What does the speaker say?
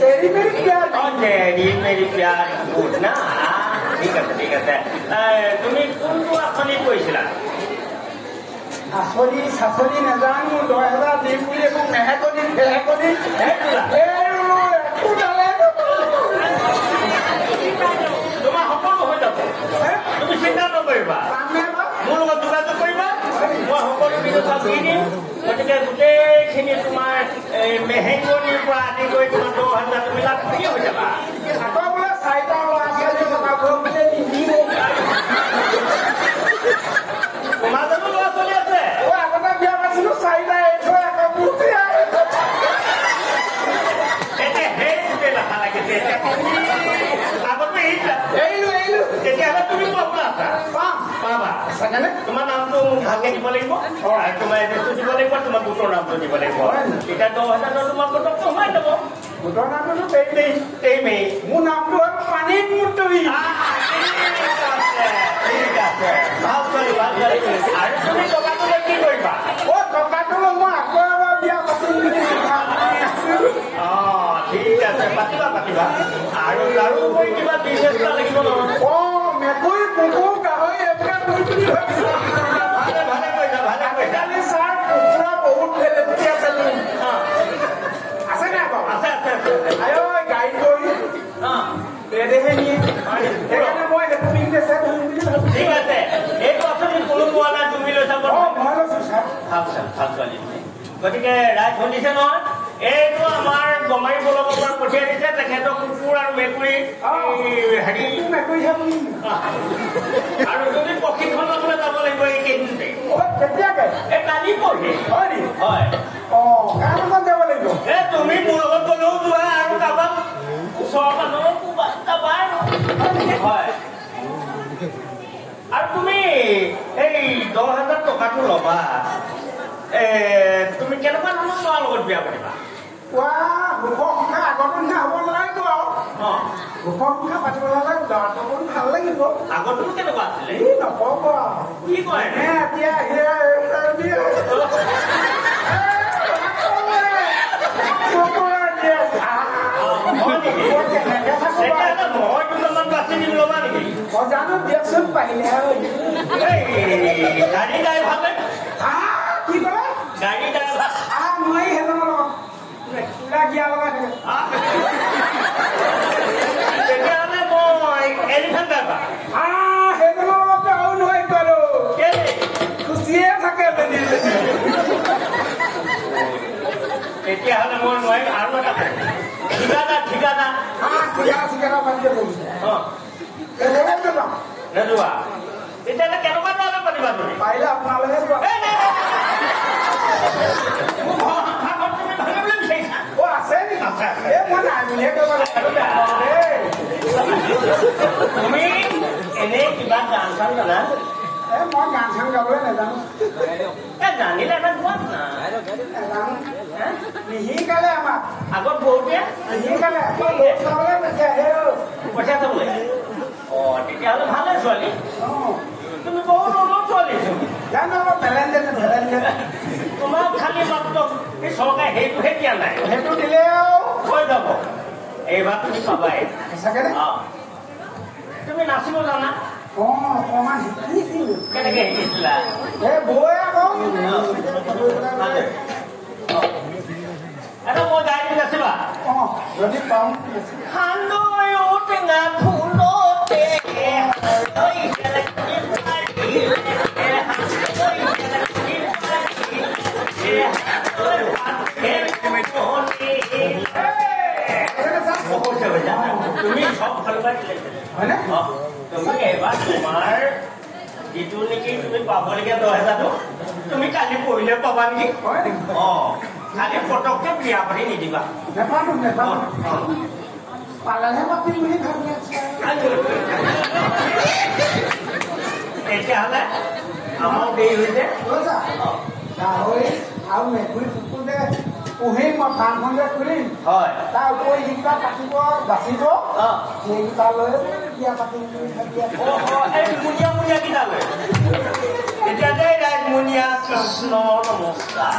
तेरी मेरी प्यार गुड ना ঠিক আছে তুমি কোনটো আঁচনি কৈছিলা আঁচনি চাচনি নাজানো 10,000 দিম বুলি একো মেহেকনি তোমাৰ সকলো হৈ যাব তুমি চিন্তা নকৰিবা মোৰ লগত যোগাযোগ কৰিবা মই সকলো বিগত দি দিম গতিকে গোটেইখিনি তোমাৰ মেহেকনিৰ পৰা আদি কৰি তোমাৰ 10,000 তুমি লাভ কৰি হৈ যাবা আকৌ বোলে 4টা ল'ৰা ছোৱালী থকা বোলে নিদিব তোমাৰ জানো ল'ৰা ছোৱালী আছে আগতে বিয়া পাইছিলো 4টা এইটো আকৌ বুজি এতিয়া সেই গোটেই লেখা লাগিছে আগতে এইলো তেতিয়াহ'লে তুমি পাবা পাবা তোমাৰ নামটো ভালকে দিব লাগিব আৰু তোমাৰ এড্ৰেছটো দিব লাগিব তোমাৰ গোটৰ নামটো দিব লাগিব তেতিয়া 10,000 তোমাৰ গোটত সোমাই যাব গোটৰ নামটো তেইমেই মোৰ নামটো হ'ল পানীত মুৰ্তৰি ঠিক আছে ভাল কৰি আৰু তুমি টকাটো লৈ কি কৰিবা টকাটো লৈ মই আকৌ এবাৰ বিয়া পাতিম বুলি ঠিক আছে পাতিবা আৰু তাৰোপৰি কিবা বিজনেছ এটা লাগিব নহয় মেকুৰী কুকুৰ গাহৰি এইবিলাক ভালে কৈছা ছাৰ কুকুৰা বহুত ফেলেটি আছে আছে নাই বাৰু আছে গাড়ী কৰি এদেহে নিয়ে সেইকাৰণে মই সেইটো বিজনেছ ঠিক আছে এইটো আঁচনি কোনো পোৱা নাই তুমি লৈছা মই লৈছো ছাৰ ভাল ছোৱালী গতিকে ৰাইজ শুনিছে নহয় এইটো আমাৰ গমাৰি ব্লকৰ পৰা পঠিয়াই দিছে তেখেতৰ কুকুৰ আৰু মেকুৰী হেৰি আৰু যদি প্ৰশিক্ষণ ল'বলৈ যাব লাগিব এইকেইদিনতে কালি পঢ়ি হয় যাব লাগিব তুমি মোৰ লগত গলেও যোৱা আৰু কাৰোবাক ওচৰৰ মানুহক যাবা হয় আৰু তুমি এই 10,000 টকাটো ল'বা তুমি কেনেকুৱা ধৰণৰ ল'ৰাৰ লগত বিয়া পাতিবা সংখ্যা আগতো নিচিনা হ'ব নালাগিব আৰু সংখ্যা পাতিব নালাগিব ল'ৰাটো ভাল লাগিব আগতো কেনেকুৱা আছিলে নকব কি কয় এতিয়া জানো দিয়কচোন পাৰিলে গাড়ী ড্ৰাইভাৰ কি কয় গাড়ী ড্ৰাইভাৰ নোৱাৰি তেতিয়াহ'লে মই এলিফেণ্ট ড্ৰাইভাৰ সেইটো লগতে আৰু নহয় কৰো খুচিয়ে থাকে তেতিয়াহ'লে মই নোৱাৰিম আৰু এটা ঠিকাদাৰ নোযোৱা তেতিয়াহ'লে কেনেকুৱা ধৰণে পাতিবা তুমি পাৰিলে আপোনালোকে তুমি এনেই কিবা গান চান জানা মই গান চান গাবলৈ নাজানো জানিলে এটা গোৱাত না নিশিকালে আমাক আগত বহুতে নিশিকালে পইচা চাবলৈ তেতিয়াহ'লে ভালে ছোৱালী তুমি বহুত অলপ ছোৱালী জানো তোমাক খালি মাত্ৰ এই চৰকাৰে সেইটোহে দিয়া নাই সেইটো দিলেও হৈ যাব এইবাৰ তুমি পাবাই সঁচাকে তুমি নাচিব জানা অকমান শিকিছিলো কেনেকে শিকিছিলা বৈ আকৌ এটা মই গাই দি নাচিবা যদি পাওঁ সান্দৈ ঔটেঙা ফুলতে তুমি সব ফালৰ পৰা হয়নে তুমি এবাৰ তোমাৰ যিটো নেকি তুমি পাবলগীয়া 10,000 তুমি কালি পঢ়িলে পাবা নেকি খালি পটককে বিয়া পাতি নিদিবা পালেহে পাতিম বুলি ভাবি আছো তেতিয়াহ'লে আমাৰ দেৰি হৈছে গাহৰি আৰু মেকুৰী কুকুৰ যে পুহিম মই ফাৰ্মখন যে খুলিম হয় তাৰ উপৰি যিকেইটা পাতিব বাচিব সেইকেইটা লৈ বিয়া পাতিম বুলি ভাবি আছো মুনিয়া কেইটা লৈ এতিয়া দেই ৰাইজ মুনিয়া কৃষ্ণ নমস্কাৰ